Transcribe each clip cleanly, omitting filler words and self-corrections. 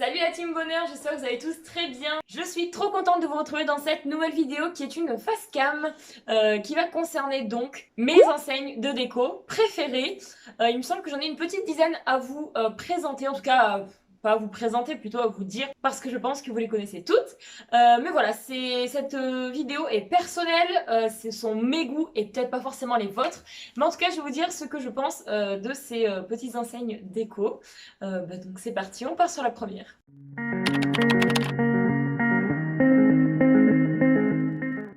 Salut la team bonheur, j'espère que vous allez tous très bien. Je suis trop contente de vous retrouver dans cette nouvelle vidéo qui est une face cam qui va concerner donc mes enseignes de déco préférées. Il me semble que j'en ai une petite dizaine à vous présenter, en tout cas pas à vous présenter, plutôt à vous dire parce que je pense que vous les connaissez toutes. Mais voilà, cette vidéo est personnelle, ce sont mes goûts et peut-être pas forcément les vôtres. Mais en tout cas, je vais vous dire ce que je pense de ces petites enseignes déco. Donc c'est parti, on part sur la première.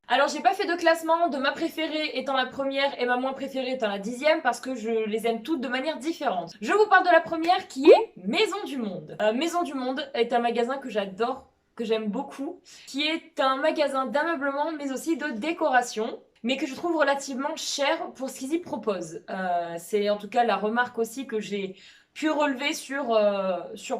Alors j'ai pas fait de classement de ma préférée étant la première et ma moins préférée étant la 10e parce que je les aime toutes de manière différente. Je vous parle de la première qui est Maison du Monde. Maison du Monde est un magasin que j'adore, que j'aime beaucoup, qui est un magasin d'ameublement mais aussi de décoration, mais que je trouve relativement cher pour ce qu'ils y proposent. C'est en tout cas la remarque aussi que j'ai pu relever sur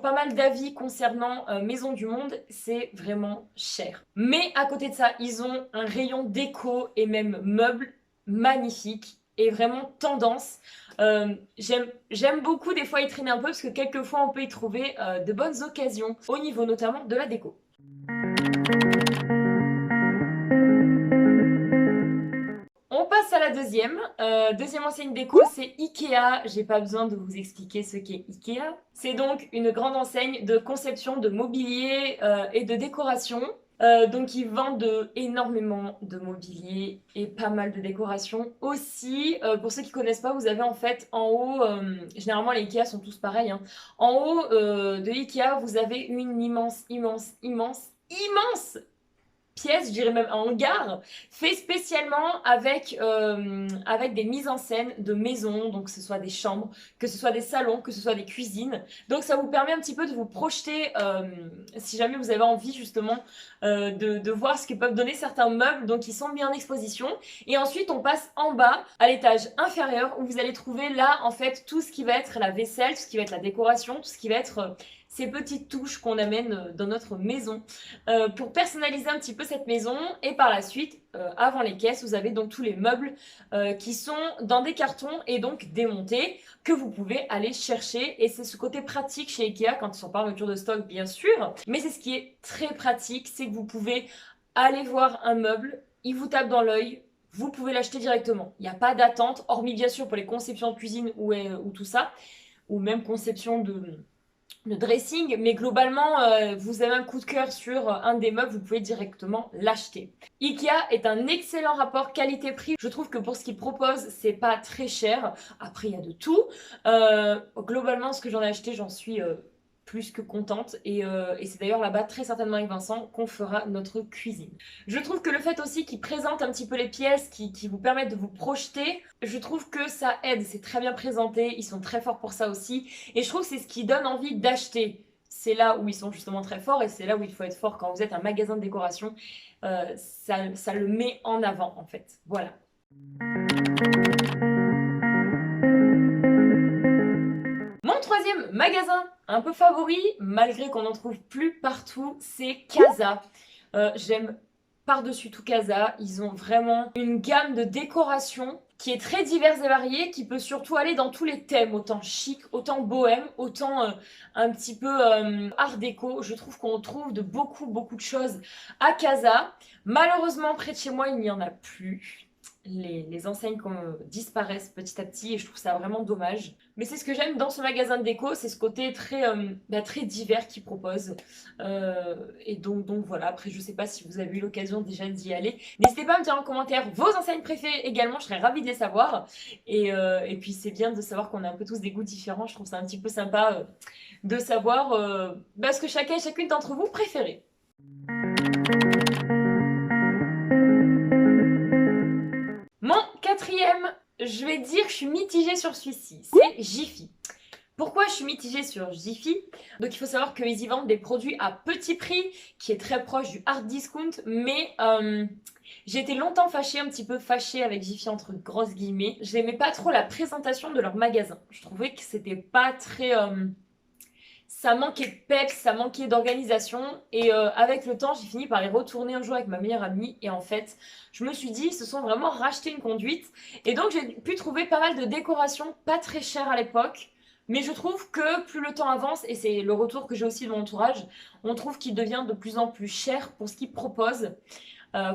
pas mal d'avis concernant Maison du Monde, c'est vraiment cher. Mais à côté de ça, ils ont un rayon déco et même meubles magnifique et vraiment tendance. J'aime beaucoup des fois y traîner un peu parce que quelquefois on peut y trouver de bonnes occasions au niveau notamment de la déco. On passe à la deuxième. Deuxième enseigne déco, c'est Ikea. J'ai pas besoin de vous expliquer ce qu'est Ikea. C'est donc une grande enseigne de conception de mobilier et de décoration. Donc ils vendent énormément de mobilier et pas mal de décoration aussi. Pour ceux qui connaissent pas, vous avez en fait en haut, généralement les Ikea sont tous pareils, hein. En haut de Ikea, vous avez une immense pièce, je dirais même un hangar, fait spécialement avec des mises en scène de maisons, donc que ce soit des chambres, que ce soit des salons, que ce soit des cuisines. Donc ça vous permet un petit peu de vous projeter, si jamais vous avez envie justement de voir ce que peuvent donner certains meubles, donc ils sont mis en exposition. Et ensuite on passe en bas, à l'étage inférieur, où vous allez trouver là en fait tout ce qui va être la vaisselle, tout ce qui va être la décoration, tout ce qui va être ces petites touches qu'on amène dans notre maison pour personnaliser un petit peu cette maison. Et par la suite, avant les caisses, vous avez donc tous les meubles qui sont dans des cartons et donc démontés que vous pouvez aller chercher. Et c'est ce côté pratique chez Ikea quand ils sont pas en rupture de stock, bien sûr. Mais c'est ce qui est très pratique, c'est que vous pouvez aller voir un meuble, il vous tape dans l'œil, vous pouvez l'acheter directement. Il n'y a pas d'attente, hormis bien sûr pour les conceptions de cuisine ou tout ça, ou même conception de dressing, mais globalement, vous avez un coup de cœur sur un des meubles, vous pouvez directement l'acheter. Ikea est un excellent rapport qualité-prix. Je trouve que pour ce qu'il propose, c'est pas très cher. Après, il y a de tout. Globalement, ce que j'en ai acheté, j'en suis plus que contente. Et c'est d'ailleurs là-bas, très certainement avec Vincent, qu'on fera notre cuisine. Je trouve que le fait aussi qu'il présente un petit peu les pièces, qui vous permettent de vous projeter, je trouve que ça aide. C'est très bien présenté, ils sont très forts pour ça aussi. Et je trouve que c'est ce qui donne envie d'acheter. C'est là où ils sont justement très forts et c'est là où il faut être fort quand vous êtes un magasin de décoration. Ça le met en avant en fait. Voilà. Mon troisième magasin un peu favori, malgré qu'on n'en trouve plus partout, c'est Casa. J'aime par-dessus tout Casa. Ils ont vraiment une gamme de décoration qui est très diverse et variée, qui peut surtout aller dans tous les thèmes, autant chic, autant bohème, autant un petit peu art déco. Je trouve qu'on trouve de beaucoup de choses à Casa. Malheureusement, près de chez moi, il n'y en a plus. Les enseignes disparaissent petit à petit et je trouve ça vraiment dommage. Mais c'est ce que j'aime dans ce magasin de déco, c'est ce côté très divers qu'il propose. Et donc voilà, après je sais pas si vous avez eu l'occasion déjà d'y aller. N'hésitez pas à me dire en commentaire vos enseignes préférées également, je serais ravie de les savoir. Et puis c'est bien de savoir qu'on a un peu tous des goûts différents, je trouve ça un petit peu sympa de savoir ce que chacun et chacune d'entre vous préférez. Mon quatrième, je vais dire que je suis mitigée sur celui-ci, c'est Jiffy. Pourquoi je suis mitigée sur Jiffy? Donc il faut savoir qu'ils y vendent des produits à petit prix, qui est très proche du hard discount, mais j'ai été longtemps un petit peu fâchée avec Jiffy entre grosses guillemets. Je n'aimais pas trop la présentation de leur magasin. Je trouvais que c'était pas très... ça manquait de peps, ça manquait d'organisation et avec le temps j'ai fini par les retourner un jour avec ma meilleure amie et en fait je me suis dit ils se sont vraiment racheté une conduite et donc j'ai pu trouver pas mal de décorations pas très chères à l'époque Mais je trouve que plus le temps avance, et c'est le retour que j'ai aussi de mon entourage, on trouve qu'il devient de plus en plus cher pour ce qu'il propose,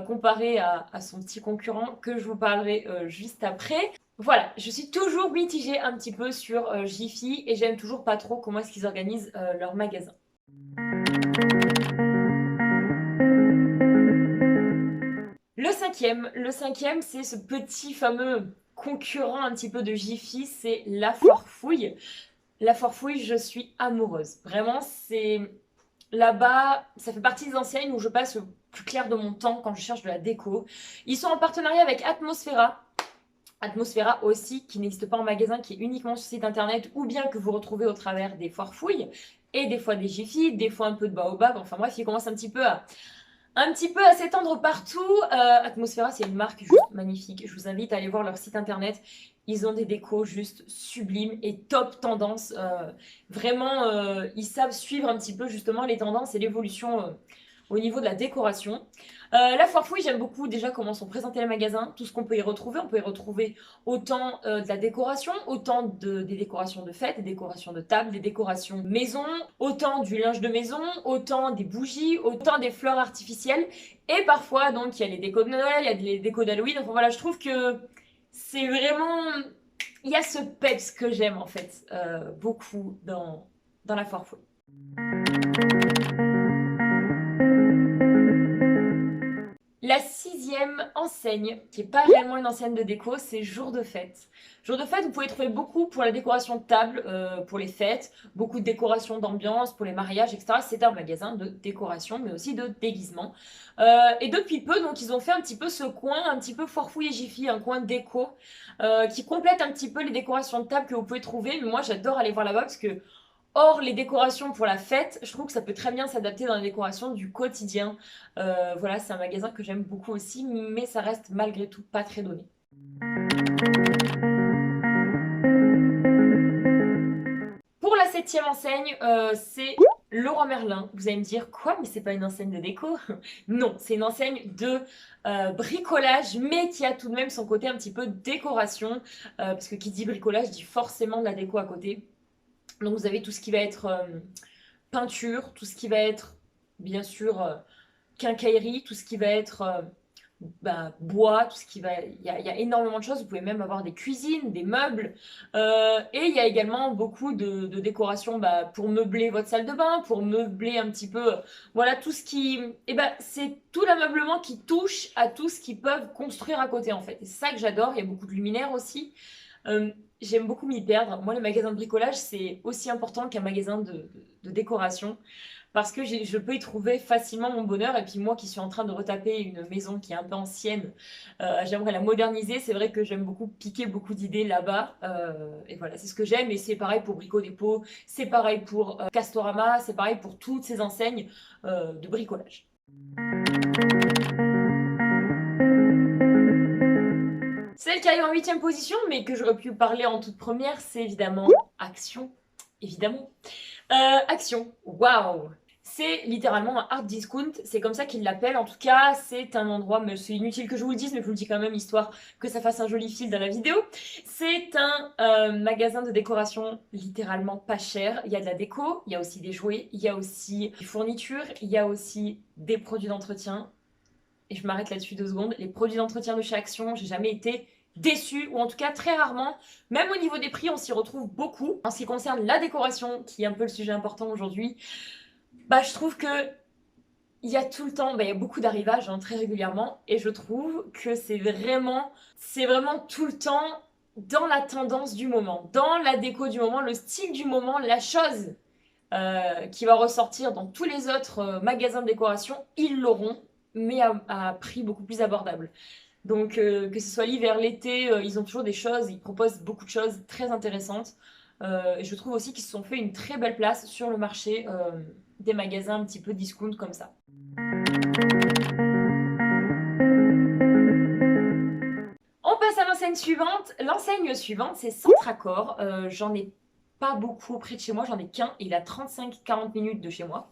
comparé à son petit concurrent que je vous parlerai juste après. Voilà, je suis toujours mitigée un petit peu sur Jiffy et j'aime toujours pas trop comment est-ce qu'ils organisent leur magasin. Le cinquième, c'est ce petit fameux concurrent un petit peu de Jiffy, c'est La Forfouille. La Forfouille, je suis amoureuse. Vraiment, c'est là-bas, ça fait partie des enseignes où je passe le plus clair de mon temps quand je cherche de la déco. Ils sont en partenariat avec Atmosphera. Atmosphera aussi, qui n'existe pas en magasin, qui est uniquement sur site internet, ou bien que vous retrouvez au travers des Forfouilles, et des fois des Jiffy, des fois un peu de Baobab. Enfin bref, ils commencent un petit peu à s'étendre partout. Atmosphera, c'est une marque juste magnifique. Je vous invite à aller voir leur site internet. Ils ont des décos juste sublimes et top tendance. Vraiment, ils savent suivre un petit peu justement les tendances et l'évolution au niveau de la décoration. La Foire-Fouille, j'aime beaucoup déjà comment sont présentés les magasins, tout ce qu'on peut y retrouver. On peut y retrouver autant de la décoration, autant des décorations de fête, des décorations de table, des décorations maison, autant du linge de maison, autant des bougies, autant des fleurs artificielles. Et parfois, donc, il y a les décos de Noël, il y a les décos d'Halloween. Enfin voilà, je trouve que c'est vraiment... Il y a ce peps que j'aime en fait beaucoup dans la Foire-Fouille. La sixième enseigne, qui n'est pas réellement une enseigne de déco, c'est Jour de Fête. Jour de Fête, vous pouvez trouver beaucoup pour la décoration de table, pour les fêtes, beaucoup de décoration d'ambiance, pour les mariages, etc. C'est un magasin de décoration, mais aussi de déguisement. Et depuis peu, donc, ils ont fait un petit peu ce coin, un petit peu Forfouille et Jiffy, un coin déco, qui complète un petit peu les décorations de table que vous pouvez trouver. Mais moi, j'adore aller voir là-bas parce que or, les décorations pour la fête, je trouve que ça peut très bien s'adapter dans les décorations du quotidien. Voilà, c'est un magasin que j'aime beaucoup aussi, mais ça reste malgré tout pas très donné. Pour la septième enseigne, c'est Leroy Merlin. Vous allez me dire, quoi? Mais c'est pas une enseigne de déco? Non, c'est une enseigne de bricolage, mais qui a tout de même son côté un petit peu décoration, parce que qui dit bricolage dit forcément de la déco à côté. Donc vous avez tout ce qui va être peinture, tout ce qui va être bien sûr quincaillerie, tout ce qui va être bois, tout ce qui va... Il y a énormément de choses, vous pouvez même avoir des cuisines, des meubles. Et il y a également beaucoup de décorations pour meubler votre salle de bain, pour meubler un petit peu... voilà, tout ce qui... c'est tout l'ameublement qui touche à tout ce qu'ils peuvent construire à côté en fait. Et c'est ça que j'adore, il y a beaucoup de luminaires aussi. J'aime beaucoup m'y perdre. Moi, les magasins de bricolage, c'est aussi important qu'un magasin de décoration parce que je peux y trouver facilement mon bonheur. Et puis moi qui suis en train de retaper une maison qui est un peu ancienne, j'aimerais la moderniser. C'est vrai que j'aime beaucoup piquer beaucoup d'idées là-bas. Et voilà, c'est ce que j'aime. Et c'est pareil pour Brico Dépôt, c'est pareil pour Castorama, c'est pareil pour toutes ces enseignes de bricolage. Celle qui arrive en 8e position, mais que j'aurais pu parler en toute première, c'est évidemment Action. Évidemment. Action, waouh! C'est littéralement un hard discount, c'est comme ça qu'ils l'appellent. En tout cas, c'est un endroit, mais c'est inutile que je vous le dise, mais je vous le dis quand même, histoire que ça fasse un joli fil dans la vidéo. C'est un magasin de décoration littéralement pas cher. Il y a de la déco, il y a aussi des jouets, il y a aussi des fournitures, il y a aussi des produits d'entretien. Et je m'arrête là-dessus 2 secondes. Les produits d'entretien de chez Action, j'ai jamais été déçue, ou en tout cas très rarement. Même au niveau des prix, on s'y retrouve beaucoup. En ce qui concerne la décoration, qui est un peu le sujet important aujourd'hui, je trouve que il y a tout le temps, il y a beaucoup d'arrivages très régulièrement, et je trouve que c'est vraiment tout le temps dans la tendance du moment, dans la déco du moment, le style du moment, la chose qui va ressortir dans tous les autres magasins de décoration, ils l'auront, mais à prix beaucoup plus abordable. Donc que ce soit l'hiver, l'été, ils ont toujours des choses, ils proposent beaucoup de choses très intéressantes. Et je trouve aussi qu'ils se sont fait une très belle place sur le marché des magasins un petit peu discount comme ça. On passe à l'enseigne suivante. L'enseigne suivante, c'est Centracor. J'en ai pas beaucoup près de chez moi, j'en ai qu'un et il a 35-40 minutes de chez moi.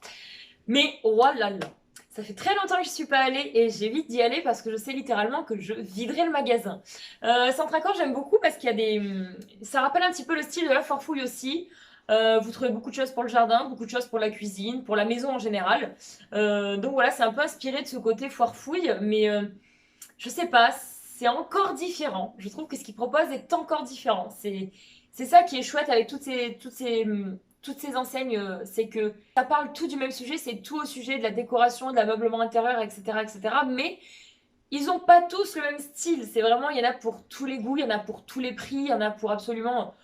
Mais oh là là, Ça fait très longtemps que je suis pas allée et j'évite d'y aller parce que je sais littéralement que je viderai le magasin. Centre-Accord, j'aime beaucoup parce qu'il y a des... Ça rappelle un petit peu le style de la Farfouille aussi. Vous trouvez beaucoup de choses pour le jardin, beaucoup de choses pour la cuisine, pour la maison en général. Donc voilà, c'est un peu inspiré de ce côté foire-fouille, mais je sais pas, c'est encore différent. Je trouve que ce qu'ils proposent est encore différent. C'est ça qui est chouette avec toutes ces enseignes, c'est que ça parle tout du même sujet, c'est tout au sujet de la décoration, de l'ameublement intérieur, etc., etc. Mais ils ont pas tous le même style. C'est vraiment, il y en a pour tous les goûts, il y en a pour tous les prix, il y en a pour absolument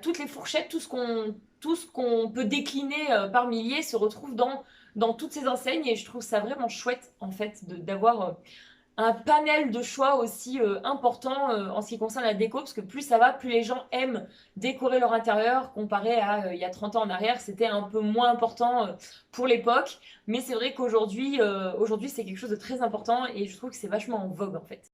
toutes les fourchettes, tout ce qu'on peut décliner par milliers se retrouve dans toutes ces enseignes et je trouve ça vraiment chouette en fait d'avoir un panel de choix aussi important en ce qui concerne la déco, parce que plus ça va, plus les gens aiment décorer leur intérieur, comparé à il y a 30 ans en arrière, c'était un peu moins important pour l'époque, mais c'est vrai qu'aujourd'hui aujourd'hui c'est quelque chose de très important et je trouve que c'est vachement en vogue en fait.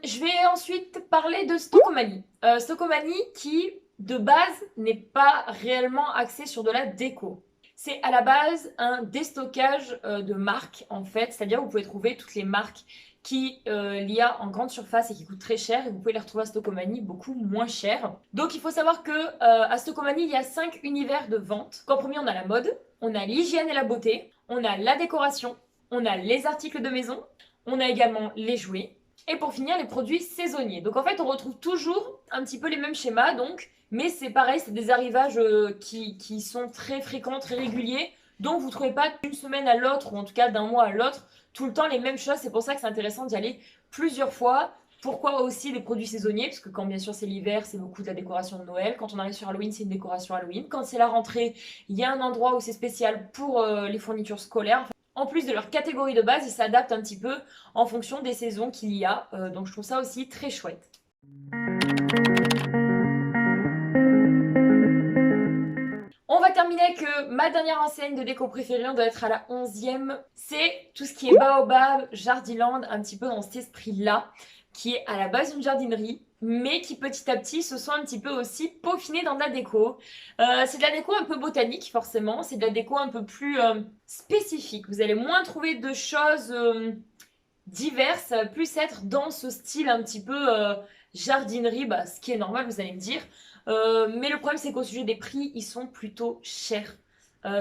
Je vais ensuite parler de Stockomanie. Stockomanie qui, de base, n'est pas réellement axé sur de la déco. C'est à la base un déstockage de marques en fait, c'est-à-dire vous pouvez trouver toutes les marques qu'il y a en grande surface et qui coûtent très cher et vous pouvez les retrouver à Stockomanie beaucoup moins cher. Donc il faut savoir que à Stockomanie il y a 5 univers de vente. En premier on a la mode, on a l'hygiène et la beauté, on a la décoration, on a les articles de maison, on a également les jouets et pour finir les produits saisonniers. Donc en fait on retrouve toujours un petit peu les mêmes schémas donc. Mais c'est pareil, c'est des arrivages qui sont très fréquents, très réguliers. Donc vous ne trouvez pas d'une semaine à l'autre, ou en tout cas d'un mois à l'autre, tout le temps les mêmes choses. C'est pour ça que c'est intéressant d'y aller plusieurs fois. Pourquoi aussi des produits saisonniers? Parce que quand bien sûr c'est l'hiver, c'est beaucoup de la décoration de Noël. Quand on arrive sur Halloween, c'est une décoration Halloween. Quand c'est la rentrée, il y a un endroit où c'est spécial pour les fournitures scolaires. En plus de leur catégorie de base, ils s'adaptent un petit peu en fonction des saisons qu'il y a. Donc je trouve ça aussi très chouette. On va terminer avec ma dernière enseigne de déco préférée, on doit être à la 11e. C'est tout ce qui est Baobab, Jardiland, un petit peu dans cet esprit-là, qui est à la base une jardinerie, mais qui petit à petit se sont un petit peu aussi peaufinés dans de la déco. C'est de la déco un peu botanique forcément, c'est de la déco un peu plus spécifique. Vous allez moins trouver de choses diverses, ça va plus être dans ce style un petit peu jardinerie, ce qui est normal vous allez me dire. Mais le problème c'est qu'au sujet des prix, ils sont plutôt chers.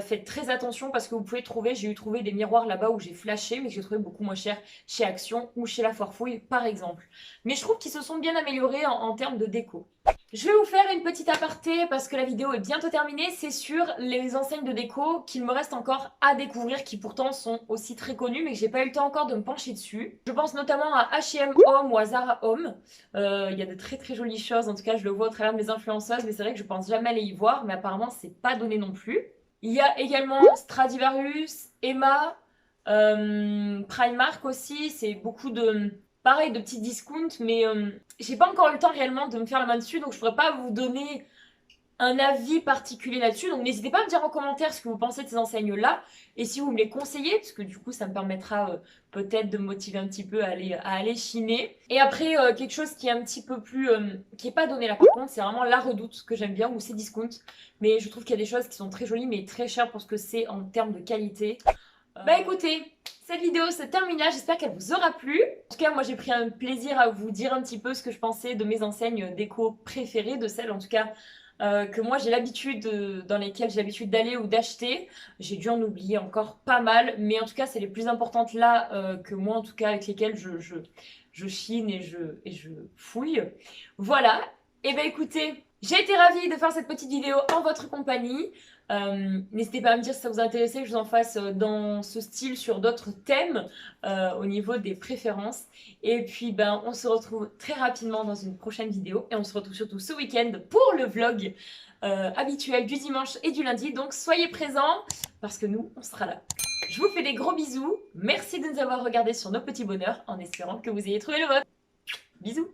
Faites très attention parce que vous pouvez trouver, j'ai eu trouvé des miroirs là-bas où j'ai flashé, mais que j'ai trouvé beaucoup moins cher chez Action ou chez La Foire-Fouille par exemple. Mais je trouve qu'ils se sont bien améliorés en termes de déco. Je vais vous faire une petite aparté parce que la vidéo est bientôt terminée. C'est sur les enseignes de déco qu'il me reste encore à découvrir, qui pourtant sont aussi très connues, mais que j'ai pas eu le temps encore de me pencher dessus. Je pense notamment à H&M Home ou à Zara Home. Il y a de très très jolies choses, en tout cas je le vois au travers de mes influenceuses, mais c'est vrai que je pense jamais aller y voir, mais apparemment c'est pas donné non plus. Il y a également Stradivarius, Emma, Primark aussi, c'est beaucoup de... Pareil, de petits discounts, mais j'ai pas encore eu le temps réellement de me faire la main dessus, donc je pourrais pas vous donner un avis particulier là-dessus. Donc n'hésitez pas à me dire en commentaire ce que vous pensez de ces enseignes-là, et si vous me les conseillez, parce que du coup ça me permettra peut-être de me motiver un petit peu à aller chiner. Et après, quelque chose qui est un petit peu plus... qui est pas donné là par contre, c'est vraiment La Redoute, que j'aime bien, ou c'est discount. Mais je trouve qu'il y a des choses qui sont très jolies, mais très chères pour ce que c'est en termes de qualité. Écoutez, cette vidéo se termine là, j'espère qu'elle vous aura plu. En tout cas, moi j'ai pris un plaisir à vous dire un petit peu ce que je pensais de mes enseignes déco préférées, de celles en tout cas que moi j'ai l'habitude, dans lesquelles j'ai l'habitude d'aller ou d'acheter. J'ai dû en oublier encore pas mal, mais en tout cas c'est les plus importantes là que moi en tout cas avec lesquelles je chine et je fouille. Voilà, et écoutez, j'ai été ravie de faire cette petite vidéo en votre compagnie. N'hésitez pas à me dire si ça vous intéressait que je vous en fasse dans ce style sur d'autres thèmes au niveau des préférences. Et puis on se retrouve très rapidement dans une prochaine vidéo et on se retrouve surtout ce week-end pour le vlog habituel du dimanche et du lundi. Donc soyez présents parce que nous on sera là. Je vous fais des gros bisous. Merci de nous avoir regardés sur nos petits bonheurs en espérant que vous ayez trouvé le vôtre. Bisous.